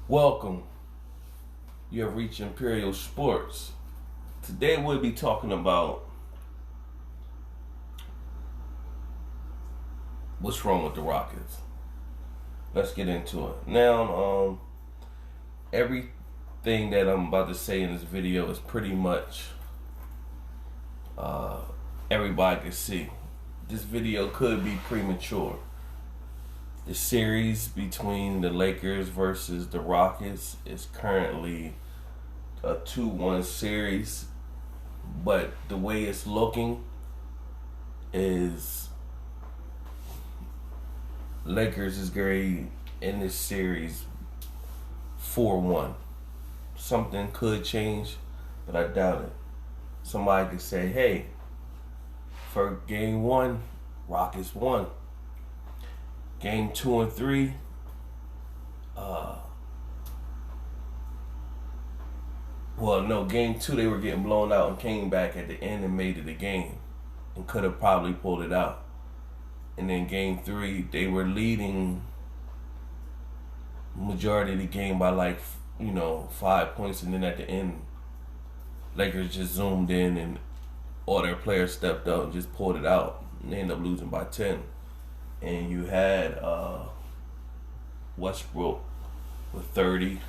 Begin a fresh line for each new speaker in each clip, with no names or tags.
Welcome. You have reached Imperial Sports. Today we'll be talking about what's wrong with the Rockets. Let's get into it. Now, everything that I'm about to say in this video is pretty much everybody can see. This video could be premature. The series between the Lakers versus the Rockets is currently a 2-1 series, but the way it's looking is Lakers is great in this series 4-1. Something could change, but I doubt it. Somebody could say, hey, for game 1, Rockets won. Game 2 and 3, game 2 they were getting blown out and came back at the end and made it a game and could have probably pulled it out. And then game 3, they were leading majority of the game by 5 points, and then at the end, Lakers just zoomed in and all their players stepped up and just pulled it out. And they ended up losing by 10. And you had Westbrook with 30,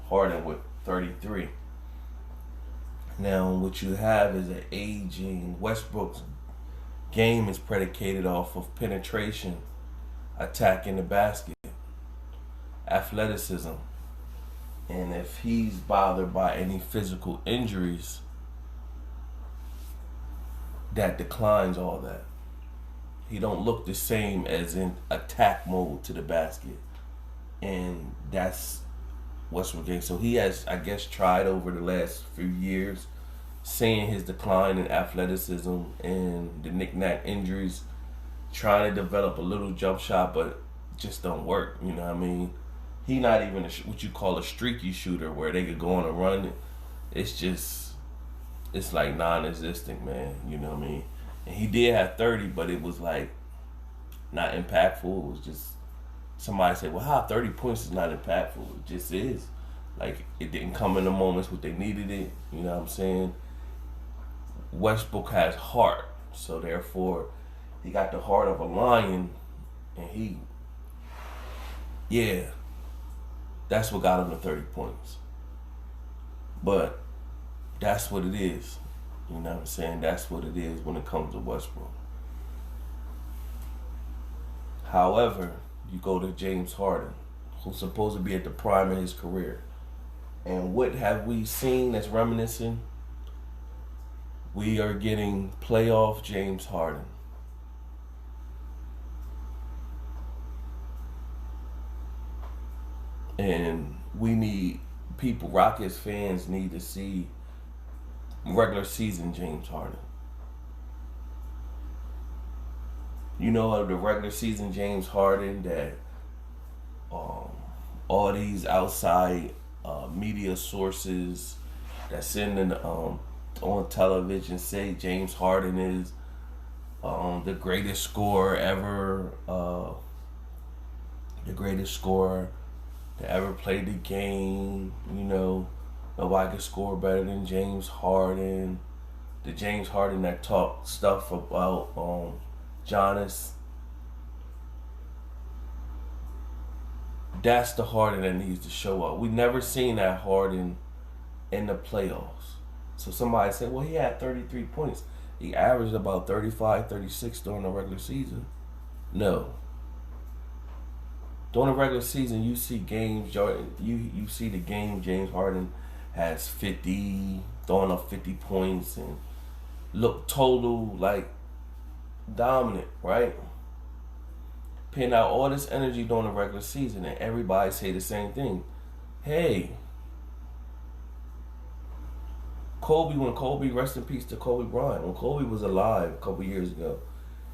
Harden with 33. Now, what you have is an aging Westbrook's game is predicated off of penetration, attacking the basket, athleticism. And if he's bothered by any physical injuries, that declines all that. He don't look the same as in attack mode to the basket. And that's what's with game. So he has, I guess, tried over the last few years, seeing his decline in athleticism and the knick-knack injuries, trying to develop a little jump shot, but just don't work. You know what I mean? He not even what you call a streaky shooter where they could go on a run. It's like non-existent, man. You know what I mean? And he did have 30, but it was like not impactful. It was just somebody said, well, how 30 points is not impactful? It just is. Like, it didn't come in the moments when they needed it. You know what I'm saying? Westbrook has heart. So therefore, he got the heart of a lion. And that's what got him to 30 points. But that's what it is. You know what I'm saying? That's what it is when it comes to Westbrook. However, you go to James Harden, who's supposed to be at the prime of his career. And what have we seen that's reminiscent? We are getting playoff James Harden. And we need people, Rockets fans need to see regular season James Harden. You know, of the regular season James Harden that all these outside media sources that send on television say James Harden is the greatest scorer ever, the greatest scorer to ever play the game. You know, nobody could score better than James Harden. The James Harden that talked stuff about Giannis. That's the Harden that needs to show up. We never seen that Harden in the playoffs. So somebody said, well, he had 33 points. He averaged about 35, 36 during the regular season. No. During the regular season, you see games, you see the game James Harden has 50, throwing up 50 points and look total like dominant, right? Putting out all this energy during the regular season, and everybody say the same thing. Hey, rest in peace to Kobe Bryant. When Kobe was alive a couple years ago,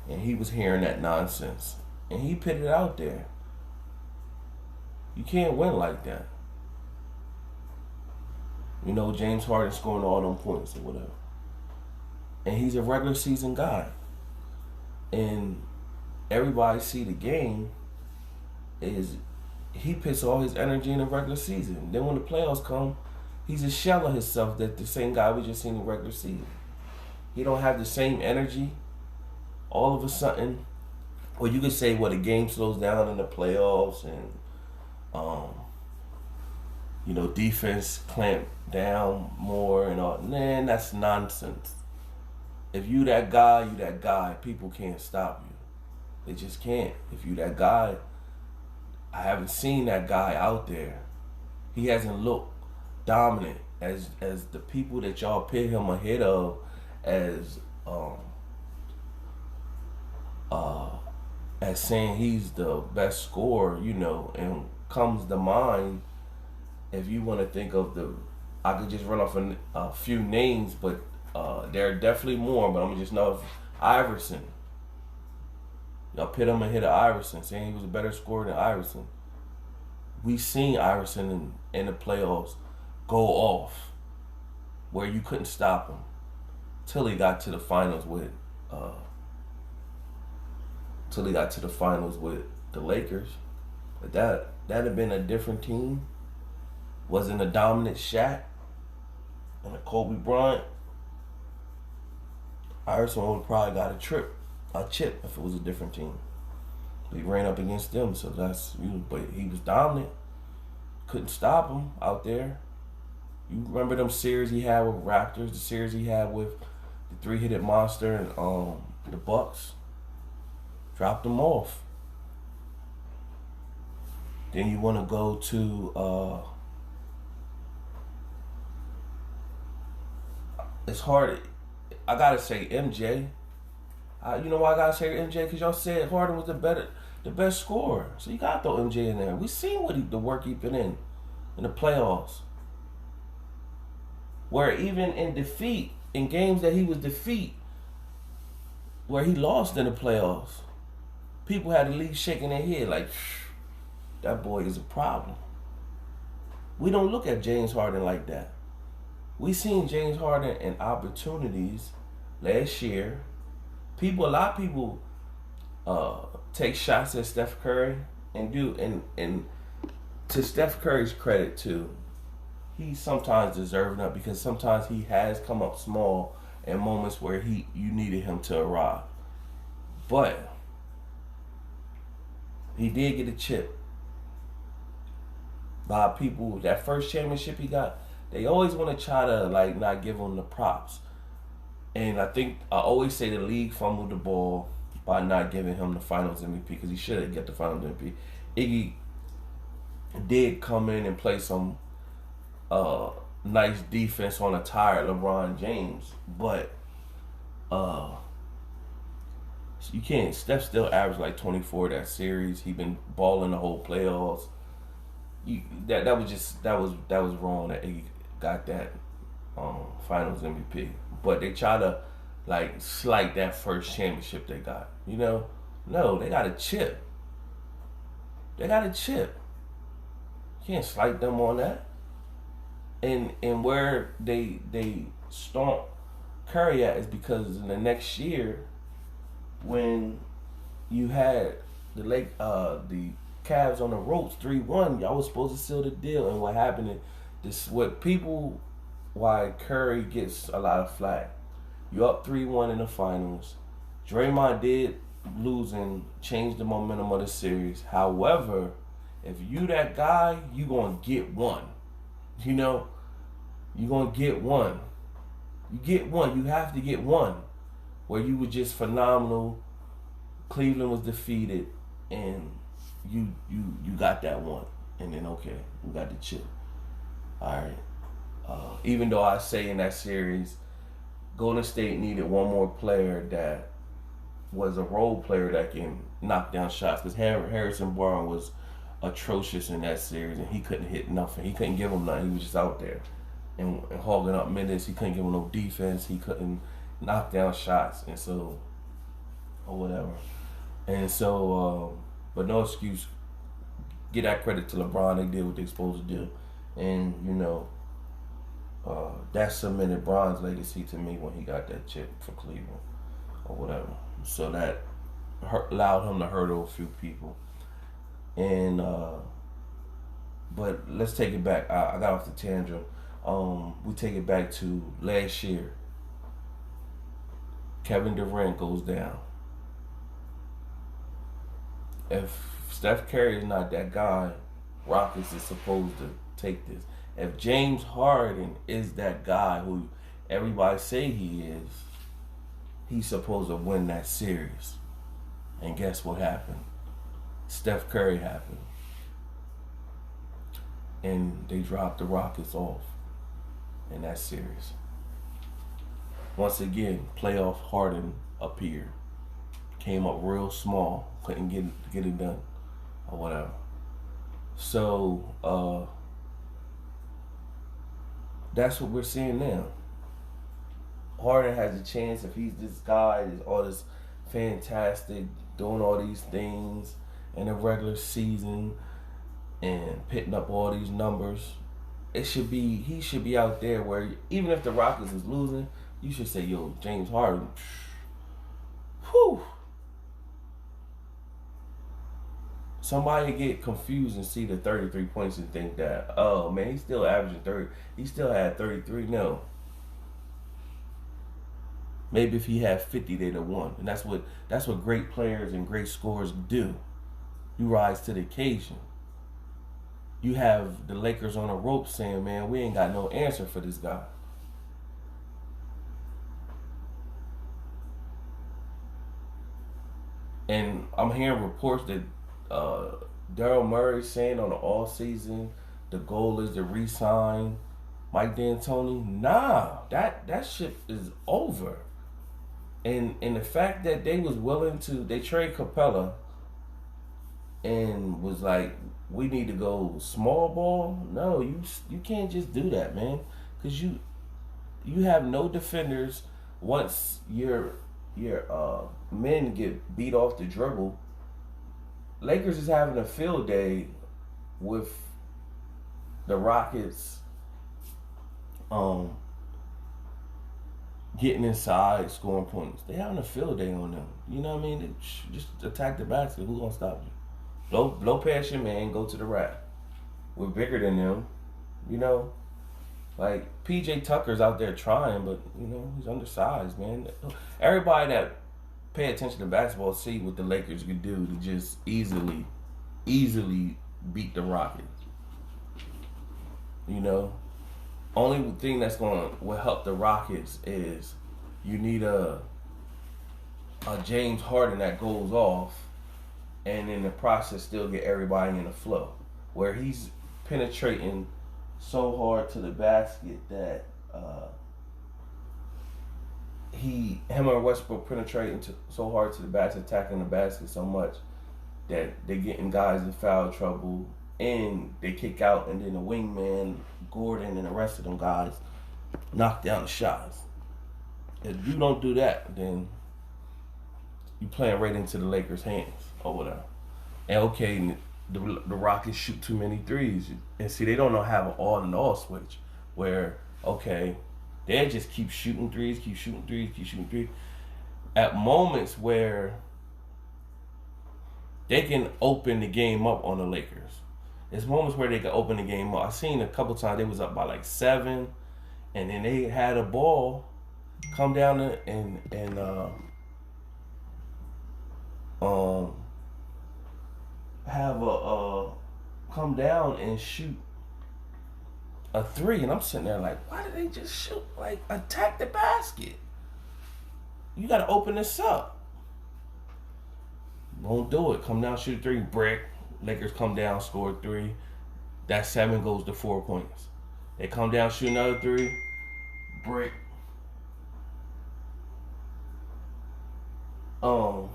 and he was hearing that nonsense, and he put it out there. You can't win like that. You know, James Harden scoring all them points or whatever. And he's a regular season guy. And everybody see the game is he puts all his energy in the regular season. Then when the playoffs come, he's a shell of himself that the same guy we just seen in the regular season. He don't have the same energy. All of a sudden, or you could say, well, the game slows down in the playoffs and, defense clamp down more and all. Man, that's nonsense. If you that guy, you that guy. People can't stop you. They just can't. If you that guy, I haven't seen that guy out there. He hasn't looked dominant as the people that y'all pit him ahead of as saying he's the best scorer, and comes to mind if you want to think of I could just run off a few names, but there are definitely more, but I'm just know if Iverson. Y'all pit him ahead of Iverson, saying he was a better scorer than Iverson. We seen Iverson in the playoffs go off where you couldn't stop him till he got to the finals with the Lakers. But that'd have been a different team. Wasn't a dominant Shaq and a Kobe Bryant. Iverson would have probably got a chip if it was a different team. He ran up against them, so but he was dominant. Couldn't stop him out there. You remember them series he had with Raptors, the series he had with the three-headed monster and the Bucks. Dropped them off. Then you want to go to it's hard. I gotta say MJ. You know why I gotta say MJ? Because y'all said Harden was the best scorer. So you gotta throw MJ in there. We seen the work he put in the playoffs. Where even in defeat, in games that he was defeat, where he lost in the playoffs, people had the league shaking their head like, that boy is a problem. We don't look at James Harden like that. We seen James Harden in opportunities last year. A lot of people take shots at Steph Curry and to Steph Curry's credit too, he sometimes deserving up because sometimes he has come up small in moments where you needed him to arrive. But he did get a chip. A lot of people, that first championship he got, they always want to try to not give him the props. And I think I always say the league fumbled the ball by not giving him the Finals MVP because he should have got the Finals MVP. Iggy did come in and play some nice defense on a tired LeBron James, but you can't. Steph still averaged like 24 that series. He been balling the whole playoffs. That was wrong that he got that Finals MVP. But they try to slight that first championship they got. No, they got a chip. They got a chip. You can't slight them on that. And where they stomp Curry at is because in the next year, when you had the Cavs on the ropes 3-1, y'all was supposed to seal the deal. And what happened is why Curry gets a lot of flack. You up 3-1 in the finals. Draymond did lose and change the momentum of the series. However, if you that guy, you gonna get one. You gonna get one. You get one. You have to get one. Where you were just phenomenal. Cleveland was defeated, and you got that one. And then okay, we got the chip. All right. Even though I say in that series, Golden State needed one more player that was a role player that can knock down shots. Because Harrison Barnes was atrocious in that series, and he couldn't hit nothing. He couldn't give him nothing. He was just out there and hogging up minutes. He couldn't give him no defense. He couldn't knock down shots, and so or whatever. And so, but no excuse. Get that credit to LeBron. They did what they supposed to do, and that cemented Bron's legacy to me when he got that chip for Cleveland or whatever. So that allowed him to hurdle a few people. And But let's take it back. I got off the tangent. We take it back to last year. Kevin Durant goes down. If Steph Curry is not that guy, Rockets is supposed to take this. If James Harden is that guy who everybody say he is, he's supposed to win that series. And guess what happened? Steph Curry happened. And they dropped the Rockets off in that series. Once again, playoff Harden appeared. Came up real small. Couldn't get it done. Or whatever. So, that's what we're seeing now. Harden has a chance if he's this guy, is all this fantastic, doing all these things in the regular season and pitting up all these numbers. He should be out there where even if the Rockets is losing, you should say, yo, James Harden, whew. Somebody get confused and see the 33 points and think that, oh man, he's still averaging 30. He still had 33. No. Maybe if he had 50, they'd have won. And that's what great players and great scorers do. You rise to the occasion. You have the Lakers on the rope saying, man, we ain't got no answer for this guy. And I'm hearing reports that Daryl Murray saying on the all season the goal is to re-sign Mike D'Antoni. Nah, that shit is over. And the fact that they was willing to, they trade Capella and was like, we need to go small ball. No, you can't just do that, man, because you have no defenders. Once your men get beat off the dribble, Lakers is having a field day with the Rockets getting inside, scoring points. They having a field day on them. You know what I mean? They just attack the basket. Who's gonna stop you? Blow past your man, go to the rack. We're bigger than them. You know? Like, PJ Tucker's out there trying, but, you know, he's undersized, man. Everybody that pay attention to basketball see what the Lakers could do to just easily beat the Rockets. You know? Only thing that's will help the Rockets is you need a James Harden that goes off and in the process still get everybody in the flow. Where he's penetrating so hard to the basket that him and Westbrook penetrating so hard to the basket, attacking the basket so much that they getting guys in foul trouble and they kick out, and then the wingman, Gordon, and the rest of them guys knock down the shots. If you don't do that, then you playing right into the Lakers' hands or whatever. And okay, the Rockets shoot too many threes. And see, they don't know how an on and off switch where, okay, they just keep shooting threes. At moments where they can open the game up on the Lakers. There's moments where they can open the game up. I seen a couple times they was up by like 7, and then they had a ball come down and have a come down and shoot a 3, and I'm sitting there like, why did they just shoot? Like, attack the basket. You got to open this up. Won't do it. Come down, shoot a 3, brick. Lakers come down, score 3. That 7 goes to 4 points. They come down, shoot another 3, brick. Come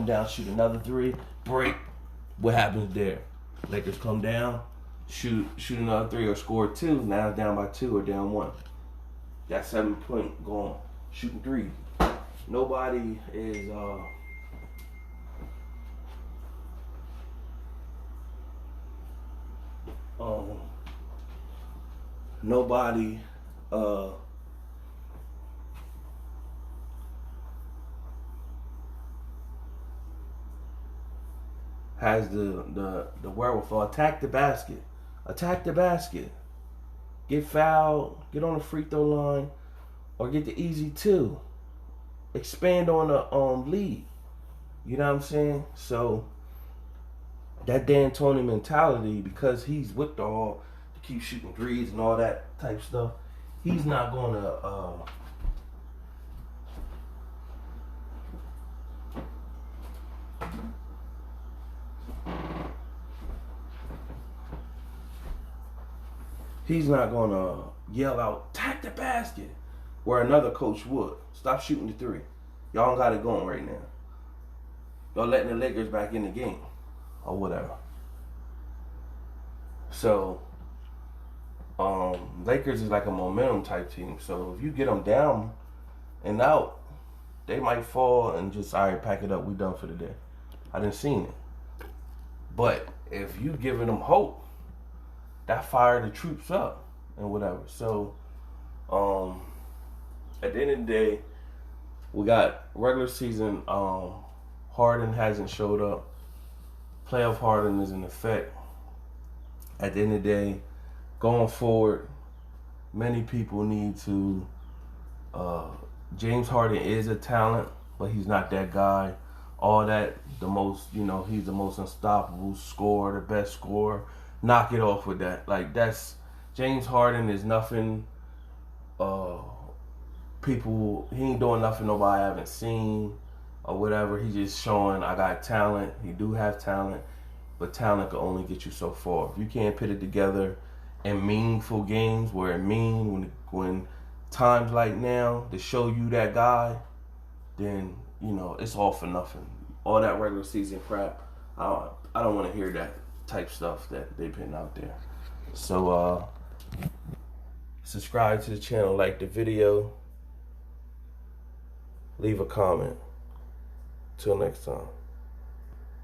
down, shoot another 3, break. What happens there? Lakers come down, shoot another 3 or score 2. Now down by 2 or down 1. That 7 point gone. Shooting 3. Nobody is nobody has the wherewithal. Attack the basket. Attack the basket. Get fouled. Get on the free throw line. Or get the easy two. Expand on the lead. You know what I'm saying? So that D'Antoni mentality, because he's with the all to keep shooting threes and all that type stuff, he's not gonna yell out, "Attack the basket," where another coach would. Stop shooting the three. Y'all don't got it going right now. Y'all letting the Lakers back in the game. Or whatever. So, Lakers is like a momentum type team. So if you get them down and out, they might fall and just, all right, pack it up. We done for the day. I didn't seen it. But if you giving them hope, that fire the troops up and whatever. So, at the end of the day, we got regular season. Harden hasn't showed up. Playoff Harden is in effect. At the end of the day, going forward, many people need to. James Harden is a talent, but he's not that guy. All that, he's the most unstoppable scorer, the best scorer. Knock it off with that. Like, that's James Harden is nothing. He ain't doing nothing nobody haven't seen or whatever. He's just showing I got talent. He do have talent, but talent can only get you so far. If you can't put it together in meaningful games where it mean when times like now to show you that guy, then it's all for nothing. All that regular season crap, I don't want to hear that type stuff that they putting out there. So subscribe to the channel, like the video, leave a comment. Till next time.